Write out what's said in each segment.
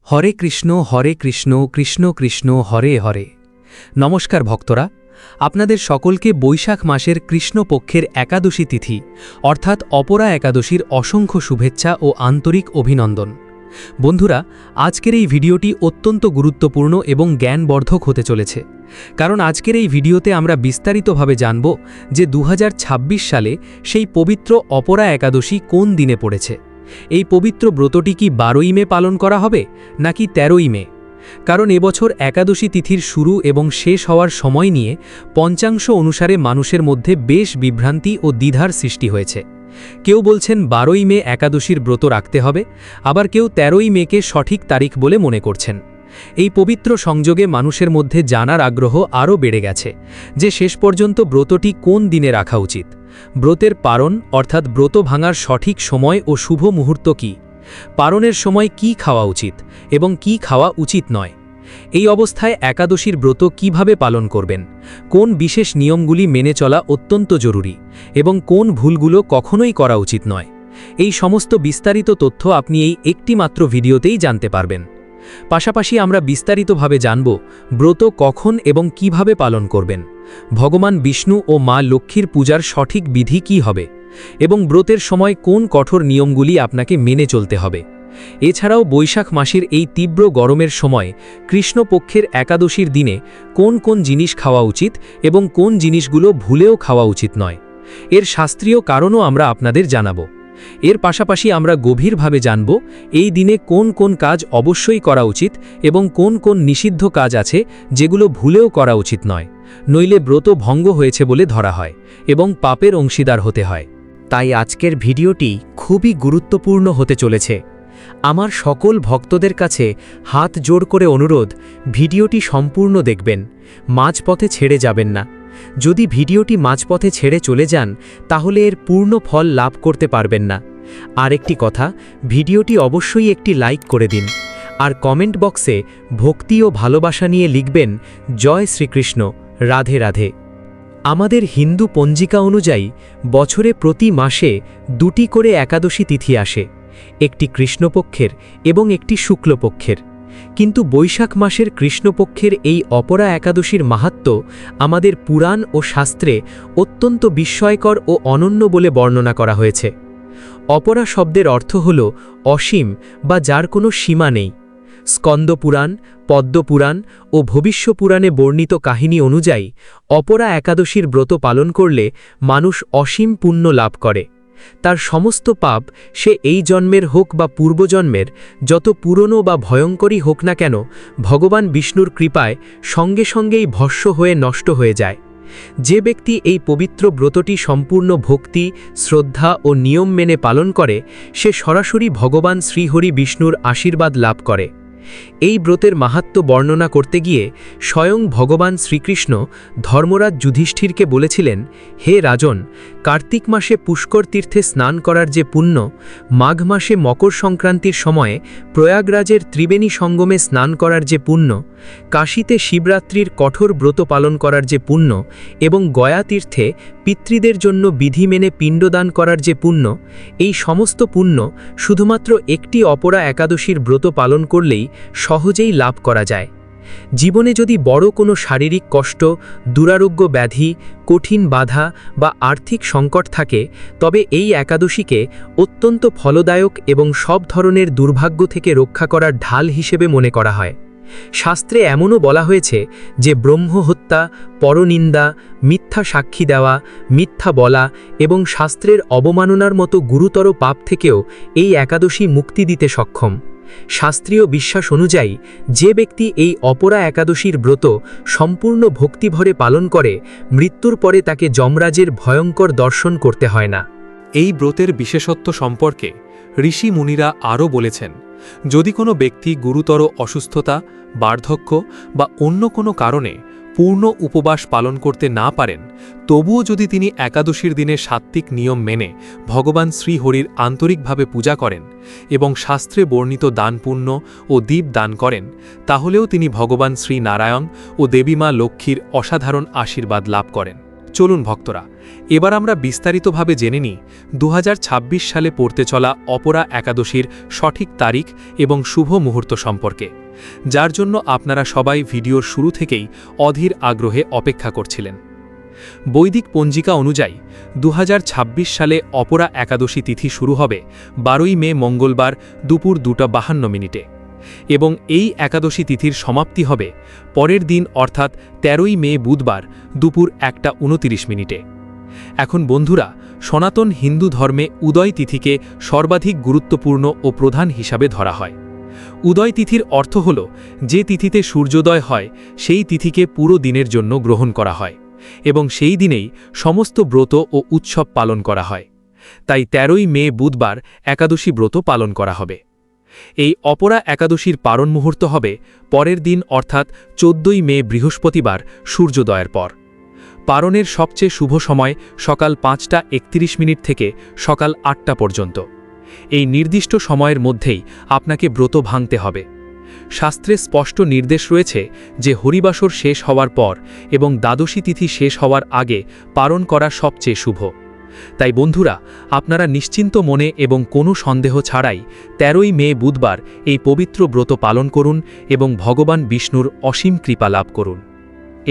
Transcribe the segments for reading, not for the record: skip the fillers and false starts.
হরে কৃষ্ণ কৃষ্ণ কৃষ্ণ হরে হরে। নমস্কার ভক্তরা, আপনাদের সকলকে বৈশাখ মাসের কৃষ্ণপক্ষের একাদশী তিথি অর্থাৎ অপরা একাদশীর অসংখ্য শুভেচ্ছা ও আন্তরিক অভিনন্দন। বন্ধুরা, আজকের এই ভিডিওটি অত্যন্ত গুরুত্বপূর্ণ এবং জ্ঞানবর্ধক হতে চলেছে, কারণ আজকের এই ভিডিওতে আমরা বিস্তারিতভাবে জানব যে 2026 সালে সেই পবিত্র অপরা একাদশী কোন দিনে পড়েছে। এই পবিত্র ব্রতটি কি 12ই মে পালন করা হবে নাকি 13ই মে? কারণ এবছর একাদশী তিথির শুরু এবং শেষ হওয়ার সময় নিয়ে পঞ্চাংশ অনুসারে মানুষের মধ্যে বেশ বিভ্রান্তি ও দ্বিধার সৃষ্টি হয়েছে। কেউ বলছেন 12ই মে একাদশীর ব্রত রাখতে হবে, আবার কেউ 13ই মেকে সঠিক তারিখ বলে মনে করছেন। এই পবিত্র সংযোগে মানুষের মধ্যে জানার আগ্রহ আরও বেড়ে গেছে যে শেষ পর্যন্ত ব্রতটি কোন দিনে রাখা উচিত, ব্রতের পারণ অর্থাৎ ব্রত ভাঙার সঠিক সময় ও শুভ মুহূর্ত কী, পারণের সময় কি খাওয়া উচিত এবং কি খাওয়া উচিত নয়। এই অবস্থায় একাদশীর ব্রত কিভাবে পালন করবেন, কোন বিশেষ নিয়মগুলি মেনে চলা অত্যন্ত জরুরি এবং কোন ভুলগুলো কখনোই করা উচিত নয়, এই সমস্ত বিস্তারিত তথ্য আপনি এই একটি মাত্র ভিডিওতেই জানতে পারবেন। পাশাপাশি আমরা বিস্তারিতভাবে জানব ব্রত কখন এবং কিভাবে পালন করবেন, ভগবান বিষ্ণু ও মা লক্ষ্মীর পূজার সঠিক বিধি কী হবে এবং ব্রতের সময় কোন কঠোর নিয়মগুলি আপনাকে মেনে চলতে হবে। এছাড়াও বৈশাখ মাসের এই তীব্র গরমের সময় কৃষ্ণপক্ষের একাদশীর দিনে কোন কোন জিনিস খাওয়া উচিত এবং কোন জিনিসগুলো ভুলেও খাওয়া উচিত নয়, এর শাস্ত্রীয় কারণও আমরা আপনাদের জানাব। এর পাশাপাশি আমরা গভীরভাবে জানব এই দিনে কোন কোন কাজ অবশ্যই করা উচিত এবং কোন কোন নিষিদ্ধ কাজ আছে যেগুলো ভুলেও করা উচিত নয়, নইলে ব্রত ভঙ্গ হয়েছে বলে ধরা হয় এবং পাপের অংশীদার হতে হয়। তাই আজকের ভিডিওটি খুবই গুরুত্বপূর্ণ হতে চলেছে। আমার সকল ভক্তদের কাছে হাত জোড় করে অনুরোধ, ভিডিওটি সম্পূর্ণ দেখবেন, মাঝপথে ছেড়ে যাবেন না। যদি ভিডিওটি মাঝপথে ছেড়ে চলে যান তাহলে এর পূর্ণ ফল লাভ করতে পারবেন না। আর একটি কথা, ভিডিওটি অবশ্যই একটি লাইক করে দিন আর কমেন্ট বক্সে ভক্তি ও ভালোবাসা নিয়ে লিখবেন জয় শ্রীকৃষ্ণ, রাধে রাধে। আমাদের হিন্দু পঞ্জিকা অনুযায়ী বছরে প্রতি মাসে 2টি করে একাদশী তিথি আসে, একটি কৃষ্ণপক্ষের এবং একটি শুক্লপক্ষের। কিন্তু বৈশাখ মাসের কৃষ্ণপক্ষের এই অপরা একাদশীর মাহাত্ম্য আমাদের পুরাণ ও শাস্ত্রে অত্যন্ত বিস্ময়কর ও অনন্য বলে বর্ণনা করা হয়েছে। অপরা শব্দের অর্থ হল অসীম বা যার কোনো সীমা নেই। স্কন্দপুরাণ, পদ্মপুরাণ ও ভবিষ্যপুরাণে বর্ণিত কাহিনী অনুযায়ী অপরা একাদশীর ব্রত পালন করলে মানুষ অসীম পুণ্য লাভ করে। তার সমস্ত পাপ, সে এই জন্মের হোক বা পূর্বজন্মের, যত পুরনো বা ভয়ঙ্করই হোক না কেন, ভগবান বিষ্ণুর কৃপায় সঙ্গে সঙ্গেই ভস্ম হয়ে নষ্ট হয়ে যায়। যে ব্যক্তি এই পবিত্র ব্রতটি সম্পূর্ণ ভক্তি, শ্রদ্ধা ও নিয়ম মেনে পালন করে, সে সরাসরি ভগবান শ্রীহরি বিষ্ণুর আশীর্বাদ লাভ করে। এই ব্রতের মাহাত্ম্য বর্ণনা করতে গিয়ে স্বয়ং ভগবান শ্রীকৃষ্ণ ধর্মরাজ যুধিষ্ঠিরকে বলেছিলেন, হে রাজন, কার্তিক মাসে পুষ্কর তীর্থে স্নান করার যে পুণ্য, মাঘ মাসে মকর সংক্রান্তির সময়ে প্রয়াগরাজের ত্রিবেণী সঙ্গমে স্নান করার যে পুণ্য, কাশীতে শিবরাত্রির কঠোর ব্রত পালন করার যে পুণ্য এবং গয়া তীর্থে পিতৃদের জন্য বিধি মেনে পিণ্ডদান করার যে পুণ্য, এই সমস্ত পুণ্য শুধুমাত্র একটি অপরা একাদশীর ব্রত পালন করলেই সহজেই লাভ করা যায়। জীবনে যদি বড় কোনো শারীরিক কষ্ট, দুরারোগ্য ব্যাধি, কঠিন বাধা বা আর্থিক সংকট থাকে, তবে এই একাদশীকে অত্যন্ত ফলদায়ক এবং সব ধরনের দুর্ভাগ্য থেকে রক্ষা করার ঢাল হিসেবে মনে করা হয়। শাস্ত্রে এমনও বলা হয়েছে যে ব্রহ্মহত্যা, পরনিন্দা, মিথ্যা সাক্ষী দেওয়া, মিথ্যা বলা এবং শাস্ত্রের অবমাননার মতো গুরুতর পাপ থেকেও এই একাদশী মুক্তি দিতে সক্ষম। শাস্ত্রীয় বিশ্বাস অনুযায়ী যে ব্যক্তি এই অপরা একাদশীর ব্রত সম্পূর্ণ ভক্তিভরে পালন করে, মৃত্যুর পরে তাকে যমরাজের ভয়ঙ্কর দর্শন করতে হয় না। এই ব্রতের বিশেষত্ব সম্পর্কে ঋষি মুনিরা আরও বলেছেন, যদি কোনো ব্যক্তি গুরুতর অসুস্থতা, বার্ধক্য বা অন্য কোনো কারণে পূর্ণ উপবাস পালন করতে না পারেন, তবুও যদি তিনি একাদশীর দিনে সাত্ত্বিক নিয়ম মেনে ভগবান শ্রীহরির আন্তরিকভাবে পূজা করেন এবং শাস্ত্রে বর্ণিত দান পুণ্য ও দীপ দান করেন, তাহলেও তিনি ভগবান শ্রী নারায়ণ ও দেবী মা লক্ষ্মীর অসাধারণ আশীর্বাদ লাভ করেন। চলুন ভক্তরা, এবার আমরা বিস্তারিতভাবে জেনে নিই 2026 সালে পড়তে চলা অপরা একাদশীর সঠিক তারিখ এবং শুভ মুহূর্ত সম্পর্কে, যার জন্য আপনারা সবাই ভিডিওর শুরু থেকেই অধীর আগ্রহে অপেক্ষা করছিলেন। বৈদিক পঞ্জিকা অনুযায়ী 2026 সালে অপরা একাদশী তিথি শুরু হবে 12 মে মঙ্গলবার দুপুর 2:52 এবং এই একাদশী তিথির সমাপ্তি হবে পরের দিন অর্থাৎ 13 মে বুধবার দুপুর 1:29। এখন বন্ধুরা, সনাতন হিন্দু ধর্মে উদয় তিথিকে সর্বাধিক গুরুত্বপূর্ণ ও প্রধান হিসাবে ধরা হয়। উদয় তিথির অর্থ হল যে তিথিতে সূর্যোদয় হয় সেই তিথিকে পুরো দিনের জন্য গ্রহণ করা হয় এবং সেই দিনেই সমস্ত ব্রত ও উৎসব পালন করা হয়। তাই 13 মে বুধবার একাদশী ব্রত পালন করা হবে। এই অপরা একাদশীর পারণ মুহূর্ত হবে পরের দিন অর্থাৎ 14 মে বৃহস্পতিবার সূর্যোদয়ের পর। পারণের সবচেয়ে শুভ সময় সকাল 5:31 থেকে সকাল 8টা পর্যন্ত। এই নির্দিষ্ট সময়ের মধ্যেই আপনাকে ব্রত ভাঙতে হবে। শাস্ত্রে স্পষ্ট নির্দেশ রয়েছে যে হরিবাসর শেষ হওয়ার পর এবং দ্বাদশী তিথি শেষ হওয়ার আগে পারণ করা সবচেয়ে শুভ। তাই বন্ধুরা, আপনারা নিশ্চিন্ত মনে এবং কোনো সন্দেহ ছাড়াই 13 মে বুধবার এই পবিত্র ব্রত পালন করুন এবং ভগবান বিষ্ণুর অসীম কৃপা লাভ করুন।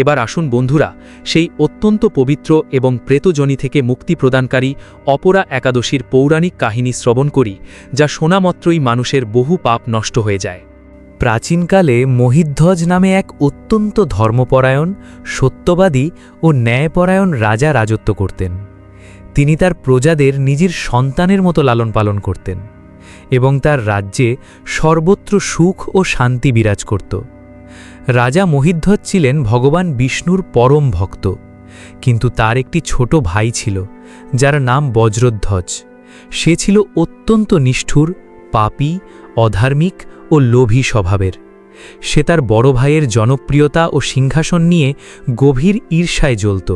এবার আসুন বন্ধুরা, সেই অত্যন্ত পবিত্র এবং প্রেতজনি থেকে মুক্তি প্রদানকারী অপরা একাদশীর পৌরাণিক কাহিনী শ্রবণ করি, যা শোনামাত্রই মানুষের বহু পাপ নষ্ট হয়ে যায়। প্রাচীনকালে মহিধ্বজ নামে এক অত্যন্ত ধর্মপরায়ণ, সত্যবাদী ও ন্যায়পরায়ণ রাজা রাজত্ব করতেন। তিনি তার প্রজাদের নিজের সন্তানের মতো লালন পালন করতেন এবং তার রাজ্যে সর্বত্র সুখ ও শান্তি বিরাজ করত। রাজা মহিধ্বজ ছিলেন ভগবান বিষ্ণুর পরম ভক্ত, কিন্তু তার একটি ছোট ভাই ছিল যার নাম বজ্রধ্বজ। সে ছিল অত্যন্ত নিষ্ঠুর, পাপী, অধার্মিক ও লোভী স্বভাবের। সে তার বড় ভাইয়ের জনপ্রিয়তা ও সিংহাসন নিয়ে গভীর ঈর্ষায় জ্বলত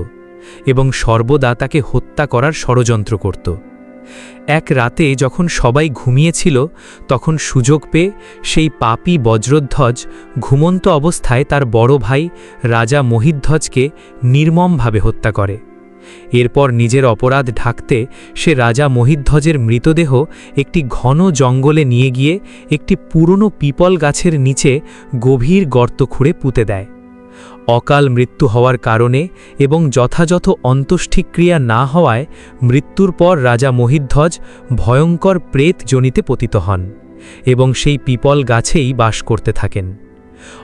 এবং সর্বদা তাকে হত্যা করার ষড়যন্ত্র করত। এক রাতে যখন সবাই ঘুমিয়েছিল, তখন সুযোগ পেয়ে সেই পাপী বজ্রধ্বজ ঘুমন্ত অবস্থায় তার বড় ভাই রাজা মহিধ্বজকে নির্মমভাবে হত্যা করে। এরপর নিজের অপরাধ ঢাকতে সে রাজা মহিধ্বজের মৃতদেহ একটি ঘন জঙ্গলে নিয়ে গিয়ে একটি পুরনো পিপল গাছের নিচে গভীর গর্ত খুঁড়ে পুঁতে দেয়। অকাল মৃত্যু হওয়ার কারণে এবং যথাযথ অন্ত্যেষ্টিক্রিয়া না হওয়ায় মৃত্যুর পর রাজা মহিধ্বজ ভয়ঙ্কর প্রেতজনিতে পতিত হন এবং সেই পিপল গাছেই বাস করতে থাকেন।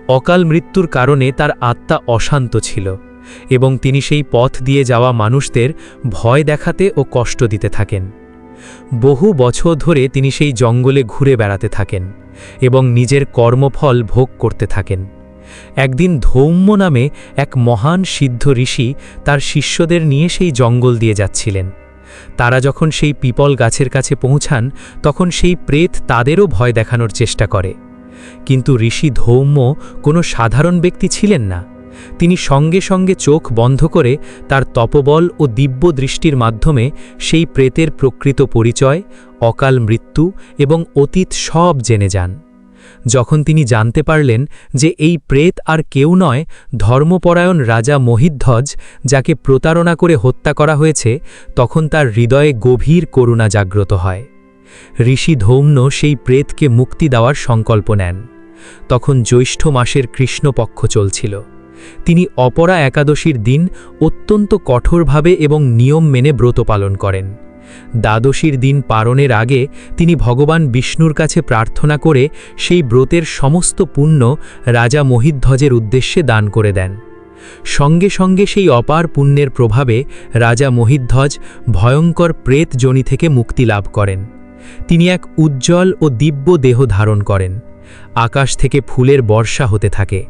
অকাল মৃত্যুর কারণে তার আত্মা অশান্ত ছিল এবং তিনি সেই পথ দিয়ে যাওয়া মানুষদের ভয় দেখাতে ও কষ্ট দিতে থাকেন। বহু বছর ধরে তিনি সেই জঙ্গলে ঘুরে বেড়াতে থাকেন এবং নিজের কর্মফল ভোগ করতে থাকেন। একদিন ধৌম্য নামে এক মহান সিদ্ধ ঋষি তার শিষ্যদের নিয়ে সেই জঙ্গল দিয়ে যাচ্ছিলেন। তারা যখন সেই পিপল গাছের কাছে পৌঁছান, তখন সেই প্রেত তাদেরও ভয় দেখানোর চেষ্টা করে। কিন্তু ঋষি ধৌম্য কোনো সাধারণ ব্যক্তি ছিলেন না। তিনি সঙ্গে সঙ্গে চোখ বন্ধ করে তার তপবল ও দিব্য দৃষ্টির মাধ্যমে সেই প্রেতের প্রকৃত পরিচয়, অকাল মৃত্যু এবং অতীত সব জেনে যান। যখন তিনি জানতে পারলেন যে এই প্রেত আর কেউ নয়, ধর্মপরায়ণ রাজা মহিধ্বজ, যাকে প্রতারণা করে হত্যা করা হয়েছে, তখন তার হৃদয়ে গভীর করুণা জাগ্রত হয়। ঋষি ধৌম্য সেই প্রেতকে মুক্তি দেওয়ার সংকল্প নেন। তখন জ্যৈষ্ঠ মাসের কৃষ্ণপক্ষ চলছিল। তিনি অপরা একাদশীর দিন অত্যন্ত কঠোরভাবে এবং নিয়ম মেনে ব্রত পালন করেন। দ্বাদশীর দিন পারণের আগে তিনি ভগবান বিষ্ণুর কাছে প্রার্থনা করে সেই ব্রতের সমস্ত পুণ্য রাজা মহিধ্বজের উদ্দেশ্যে দান করে দেন। সঙ্গে সঙ্গে সেই অপার পুণ্যের প্রভাবে রাজা মহিধ্বজ ভয়ঙ্কর প্রেতজনি থেকে মুক্তি লাভ করেন। তিনি এক উজ্জ্বল ও দিব্য দেহ ধারণ করেন। আকাশ থেকে ফুলের বর্ষা হতে থাকে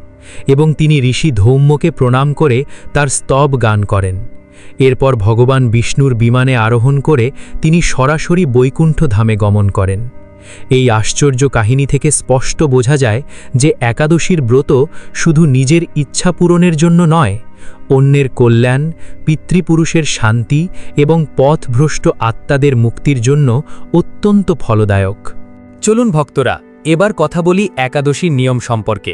এবং তিনি ঋষি ধৌম্যকে প্রণাম করে তার স্তব গান করেন। এরপর ভগবান বিষ্ণুর বিমানে আরোহণ করে তিনি সরাসরি বৈকুণ্ঠ ধামে গমন করেন। এই আশ্চর্য কাহিনী থেকে স্পষ্ট বোঝা যায় যে একাদশীর ব্রত শুধু নিজের ইচ্ছা পূরণের জন্য নয়, অন্যের কল্যাণ, পিতৃপুরুষের শান্তি এবং পথভ্রষ্ট আত্মাদের মুক্তির জন্য অত্যন্ত ফলদায়ক। চলুন ভক্তরা, এবার কথা বলি একাদশীর নিয়ম সম্পর্কে।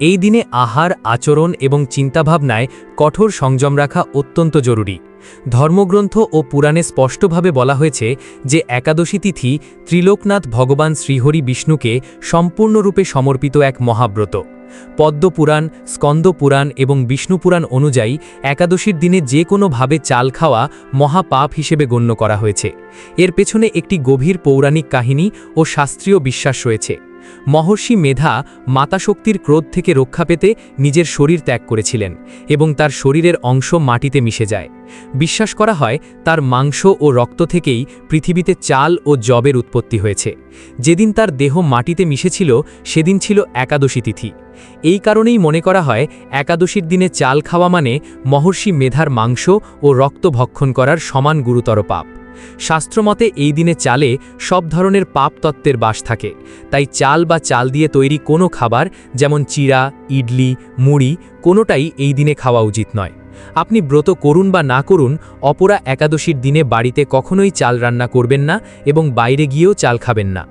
এই দিনে আহার, আচরণ এবং চিন্তাভাবনায় কঠোর সংযম রাখা অত্যন্ত জরুরি। ধর্মগ্রন্থ ও পুরাণে স্পষ্টভাবে বলা হয়েছে যে একাদশী তিথি ত্রিলোকনাথ ভগবান শ্রীহরি বিষ্ণুকে সম্পূর্ণরূপে সমর্পিত এক মহাব্রত। পদ্মপুরাণ, স্কন্দপুরাণ এবং বিষ্ণুপুরাণ অনুযায়ী একাদশীর দিনে যে কোনোভাবে চাল খাওয়া মহাপাপ হিসেবে গণ্য করা হয়েছে। এর পেছনে একটি গভীর পৌরাণিক কাহিনী ও শাস্ত্রীয় বিশ্বাস রয়েছে। মহর্ষি মেধা মাতাশক্তির ক্রোধ থেকে রক্ষা পেতে নিজের শরীর ত্যাগ করেছিলেন এবং তার শরীরের অংশ মাটিতে মিশে যায়। বিশ্বাস করা হয় তার মাংস ও রক্ত থেকেই পৃথিবীতে চাল ও যবের উৎপত্তি হয়েছে। যেদিন তার দেহ মাটিতে মিশেছিল সেদিন ছিল একাদশী তিথি। এই কারণেই মনে করা হয় একাদশীর দিনে চাল খাওয়া মানে মহর্ষি মেধার মাংস ও রক্ত ভক্ষণ করার সমান গুরুতর পাপ। শাস্ত্রমতে এই দিনে চালে সব ধরনের পাপ তত্ত্বের বাস থাকে, তাই চাল বা চাল দিয়ে তৈরি কোনো খাবার যেমন চিড়া, ইডলি, মুড়ি কোনোটাই এই দিনে খাওয়া উচিত নয়। আপনি ব্রত করুন বা না করুন, অপরা একাদশীর দিনে বাড়িতে কখনোই চাল রান্না করবেন না এবং বাইরে গিয়েও চাল খাবেন না।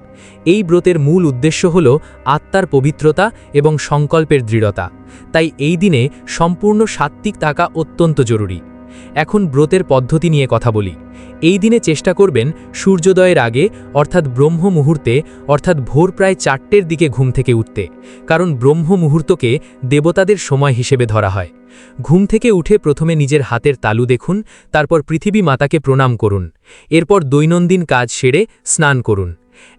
এই ব্রতের মূল উদ্দেশ্য হল আত্মার পবিত্রতা এবং সংকল্পের দৃঢ়তা, তাই এই দিনে সম্পূর্ণ সাত্ত্বিক থাকা অত্যন্ত জরুরি। এখন ব্রতের পদ্ধতি নিয়ে কথা বলি। এই দিনে চেষ্টা করবেন সূর্যোদয়ের আগে অর্থাৎ ব্রহ্ম মুহূর্তে অর্থাৎ ভোর প্রায় 4টের দিকে ঘুম থেকে উঠতে, কারণ ব্রহ্ম মুহূর্তকে দেবতাদের সময় হিসেবে ধরা হয়। ঘুম থেকে উঠে প্রথমে নিজের হাতের তালু দেখুন, তারপর পৃথিবী মাতাকে প্রণাম করুন। এরপর দৈনন্দিন কাজ সেরে স্নান করুন।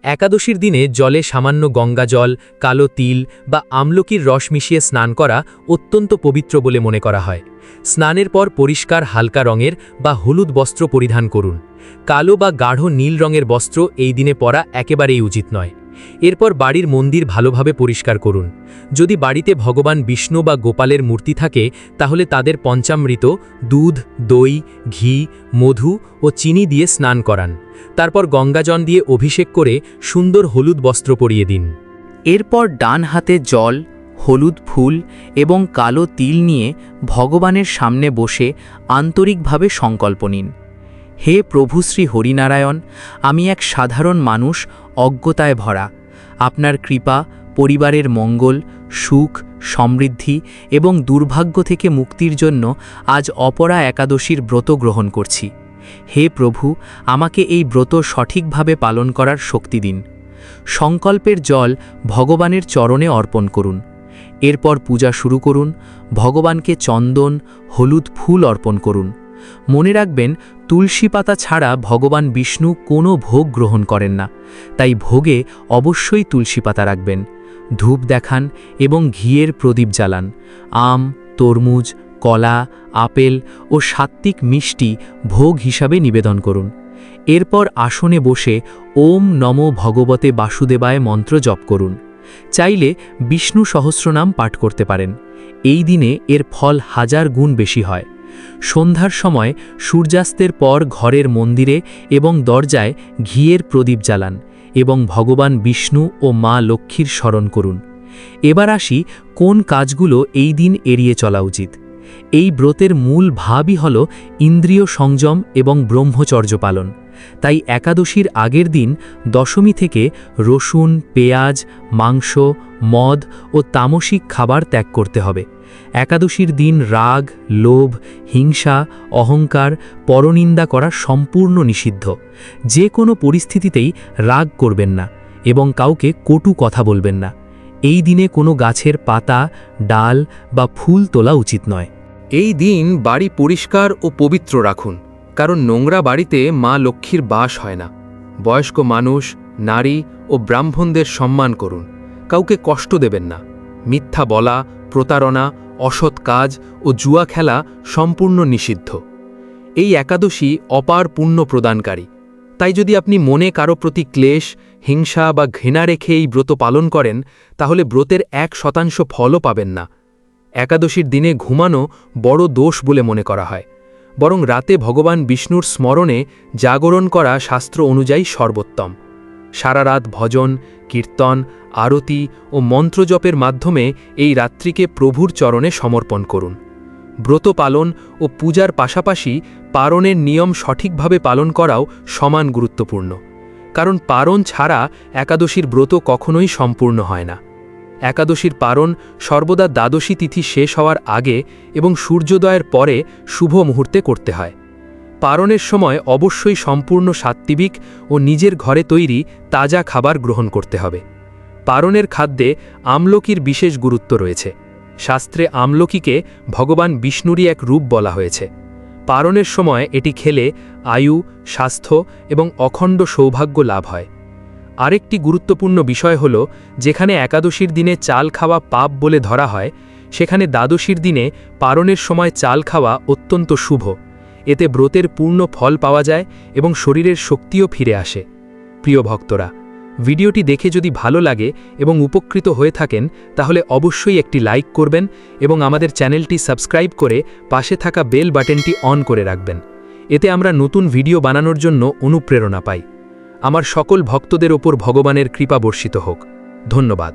একাদশীর দিনে জলে সামান্য গঙ্গা জল, কালো তিল বা আমলকির রস মিশিয়ে স্নান করা অত্যন্ত পবিত্র বলে মনে করা হয়। স্নানের পর পরিষ্কার হালকা রঙের বা হলুদ বস্ত্র পরিধান করুন। কালো বা গাঢ় নীল রঙের বস্ত্র এই দিনে পরা একেবারেই উচিত নয়। এরপর বাড়ির মন্দির ভালোভাবে পরিষ্কার করুন। যদি বাড়িতে ভগবান বিষ্ণু বা গোপালের মূর্তি থাকে তাহলে তাদের পঞ্চামৃত, দুধ, দই, ঘি, মধু ও চিনি দিয়ে স্নান করান। তারপর গঙ্গাজল দিয়ে অভিষেক করে সুন্দর হলুদ বস্ত্র পরিয়ে দিন। এরপর ডান হাতে জল, হলুদ ফুল এবং কালো তিল নিয়ে ভগবানের সামনে বসে আন্তরিকভাবে সংকল্প নিন। হে প্রভু শ্রী হরিনারায়ণ, আমি এক সাধারণ মানুষ, অজ্ঞতায় ভরা। আপনার কৃপা, পরিবারের মঙ্গল, সুখ, সমৃদ্ধি এবং দুর্ভাগ্য থেকে মুক্তির জন্য আজ অপরা একাদশীর ব্রত গ্রহণ করছি। হে প্রভু, আমাকে এই ব্রত সঠিকভাবে পালন করার শক্তি দিন। সংকল্পের জল ভগবানের চরণে অর্পণ করুন। এরপর পূজা শুরু করুন। ভগবানকে চন্দন, হলুদ ফুল অর্পণ করুন। মনে রাখবেন, তুলসী পাতা ছাড়া ভগবান বিষ্ণু কোনো ভোগ গ্রহণ করেন না, তাই ভোগে অবশ্যই তুলসী পাতা রাখবেন। ধূপ দেখান এবং ঘিয়ের প্রদীপ জ্বালান। আম, তরমুজ, কলা, আপেল ও সাত্ত্বিক মিষ্টি ভোগ হিসাবে নিবেদন করুন। এরপর আসনে বসে ওম নমো ভগবতে বাসুদেবায় মন্ত্র জপ করুন। চাইলে বিষ্ণু সহস্রনাম পাঠ করতে পারেন। এই দিনে এর ফল 1000 গুণ বেশি হয়। সন্ধ্যার সময় সূর্যাস্তের পর ঘরের মন্দিরে এবং দরজায় ঘিয়ের প্রদীপ জ্বালান এবং ভগবান বিষ্ণু ও মা লক্ষ্মীর স্মরণ করুন। এবার আসি কোন কাজগুলো এই দিন এড়িয়ে চলা উচিত। এই ব্রতের মূল ভাবই হল ইন্দ্রিয় সংযম এবং ব্রহ্মচর্য পালন। তাই একাদশীর আগের দিন দশমী থেকে রসুন, পেঁয়াজ, মাংস, মদ ও তামসিক খাবার ত্যাগ করতে হবে। একাদশীর দিন রাগ, লোভ, হিংসা, অহংকার, পরনিন্দা করা সম্পূর্ণ নিষিদ্ধ। যে কোনো পরিস্থিতিতেই রাগ করবেন না এবং কাউকে কটু কথা বলবেন না। এই দিনে কোনো গাছের পাতা, ডাল বা ফুল তোলা উচিত নয়। এই দিন বাড়ি পরিষ্কার ও পবিত্র রাখুন, কারণ নোংরা বাড়িতে মা লক্ষ্মীর বাস হয় না। বয়স্ক মানুষ, নারী ও ব্রাহ্মণদের সম্মান করুন। কাউকে কষ্ট দেবেন না। মিথ্যা বলা, প্রতারণা, অসৎ কাজ ও জুয়া খেলা সম্পূর্ণ নিষিদ্ধ। এই একাদশী অপার পুণ্য প্রদানকারী, তাই যদি আপনি মনে কারো প্রতি ক্লেশ, হিংসা বা ঘৃণা রেখে এই ব্রত পালন করেন তাহলে ব্রতের 1% ফলও পাবেন না। একাদশীর দিনে ঘুমানো বড় দোষ বলে মনে করা হয়, বরং রাতে ভগবান বিষ্ণুর স্মরণে জাগরণ করা শাস্ত্র অনুযায়ী সর্বোত্তম। সারা রাত ভজন, কীর্তন, আরতি ও মন্ত্রজপের মাধ্যমে এই রাত্রিকে প্রভুর চরণে সমর্পণ করুন। ব্রত পালন ও পূজার পাশাপাশি পারণের নিয়ম সঠিকভাবে পালন করাও সমান গুরুত্বপূর্ণ, কারণ পারণ ছাড়া একাদশীর ব্রত কখনোই সম্পূর্ণ হয় না। একাদশীর পারণ সর্বদা দ্বাদশী তিথি শেষ হওয়ার আগে এবং সূর্যোদয়ের পরে শুভ মুহূর্তে করতে হয়। পারণের সময় অবশ্যই সম্পূর্ণ সাত্ত্বিক ও নিজের ঘরে তৈরি তাজা খাবার গ্রহণ করতে হবে। পারণের খাদ্যে আমলকির বিশেষ গুরুত্ব রয়েছে। শাস্ত্রে আমলকিকে ভগবান বিষ্ণুরই এক রূপ বলা হয়েছে। পারণের সময় এটি খেলে আয়ু, স্বাস্থ্য এবং অখণ্ড সৌভাগ্য লাভ হয়। আরেকটি গুরুত্বপূর্ণ বিষয় হল, যেখানে একাদশীর দিনে চাল খাওয়া পাপ বলে ধরা হয়, সেখানে দ্বাদশীর দিনে পারণের সময় চাল খাওয়া অত্যন্ত শুভ। এতে ব্রতের পূর্ণ ফল পাওয়া যায় এবং শরীরের শক্তিও ফিরে আসে। প্রিয় ভক্তরা, ভিডিওটি দেখে যদি ভালো লাগে এবং উপকৃত হয়ে থাকেন তাহলে অবশ্যই একটি লাইক করবেন এবং আমাদের চ্যানেলটি সাবস্ক্রাইব করে পাশে থাকা বেল বাটনটি অন করে রাখবেন। এতে আমরা নতুন ভিডিও বানানোর জন্য অনুপ্রেরণা পাই। আমার সকল ভক্তদের ওপর ভগবানের কৃপা বর্ষিত হোক। ধন্যবাদ।